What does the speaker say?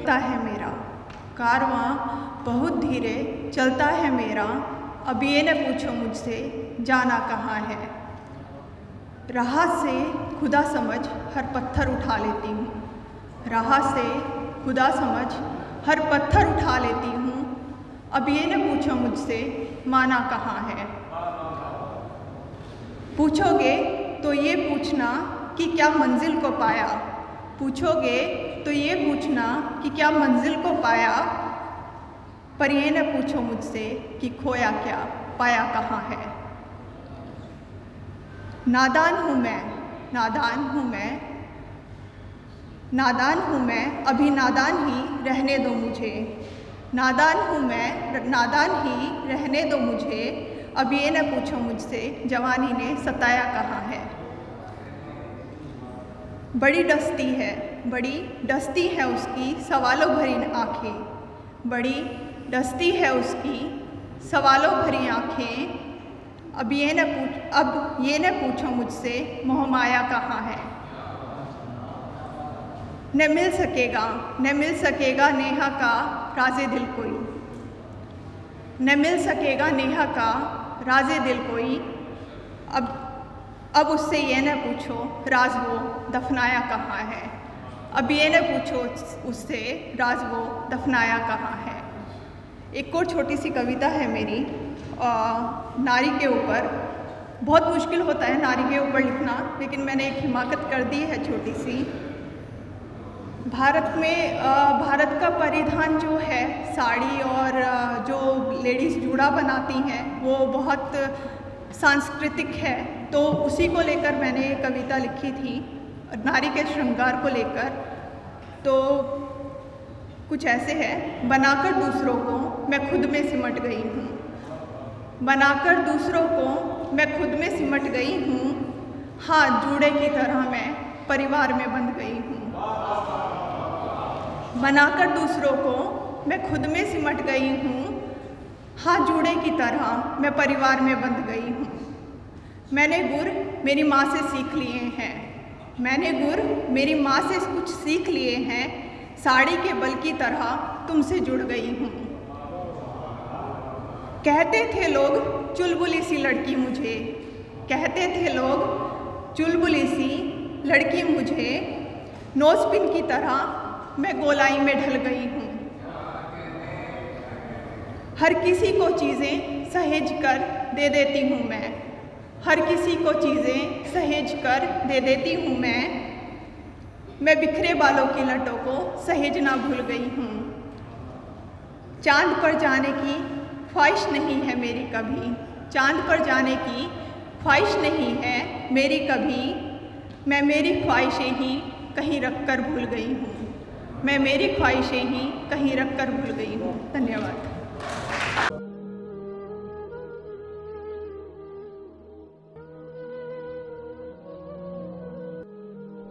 चलता है मेरा, कारवां बहुत धीरे चलता है मेरा। अब ये न पूछो मुझसे जाना कहाँ है। राह से खुदा समझ हर पत्थर उठा लेती हूँ, राह से खुदा समझ हर पत्थर उठा लेती हूँ। अब ये न पूछो मुझसे माना कहाँ है। पूछोगे तो ये पूछना कि क्या मंजिल को पाया, पूछोगे तो ये पूछना कि क्या मंजिल को पाया। पर ये न पूछो मुझसे कि खोया क्या पाया कहाँ है। नादान हूँ मैं, नादान हूँ मैं, नादान हूँ मैं, अभी नादान ही रहने दो मुझे। नादान हूँ मैं, नादान ही रहने दो मुझे। अब ये न पूछो मुझसे जवानी ने सताया कहाँ है। बड़ी डस्ती है, बड़ी डस्ती है उसकी सवालों भरी आँखें, बड़ी डस्ती है उसकी सवालों भरी आँखें। अब ये न पूछो मुझसे मोह माया कहाँ है। न मिल सकेगा नेहा का राज़े दिल कोई, न मिल सकेगा नेहा का राज़े दिल कोई। अब उससे ये न पूछो राज वो दफनाया कहाँ है। अब ये न पूछो उससे राज वो दफनाया कहाँ है। एक और छोटी सी कविता है मेरी नारी के ऊपर। बहुत मुश्किल होता है नारी के ऊपर लिखना, लेकिन मैंने एक हिमाकत कर दी है छोटी सी। भारत का परिधान जो है साड़ी और जो लेडीज़ जूड़ा बनाती हैं वो बहुत सांस्कृतिक है, तो उसी को लेकर मैंने एक कविता लिखी थी नारी के श्रृंगार को लेकर। तो कुछ ऐसे है। बनाकर दूसरों को मैं खुद में सिमट गई हूँ, बनाकर दूसरों को मैं खुद में सिमट गई हूँ। हाँ जूड़े की तरह मैं परिवार में बंध गई हूँ। बनाकर दूसरों को मैं खुद में सिमट गई हूँ। हाँ जूड़े की तरह मैं परिवार में बंध गई हूँ। मैंने गुर मेरी माँ से सीख लिए हैं, मैंने गुर मेरी माँ से कुछ सीख लिए हैं। साड़ी के बल की तरह तुमसे जुड़ गई हूँ। कहते थे लोग चुलबुली सी लड़की मुझे, कहते थे लोग चुलबुली सी लड़की मुझे। नोज़पिन की तरह मैं गोलाई में ढल गई हूँ। हर किसी को चीज़ें सहेज कर दे देती हूँ मैं, हर किसी को चीज़ें सहेज कर दे देती हूँ मैं बिखरे बालों की लटों को सहेजना भूल गई हूँ। चाँद पर जाने की ख्वाहिश नहीं है मेरी कभी, चाँद पर जाने की ख्वाहिश नहीं है मेरी कभी। मैं मेरी ख्वाहिशें ही कहीं रख कर भूल गई हूँ, मैं मेरी ख्वाहिशें ही कहीं रख कर भूल गई हूँ। धन्यवाद।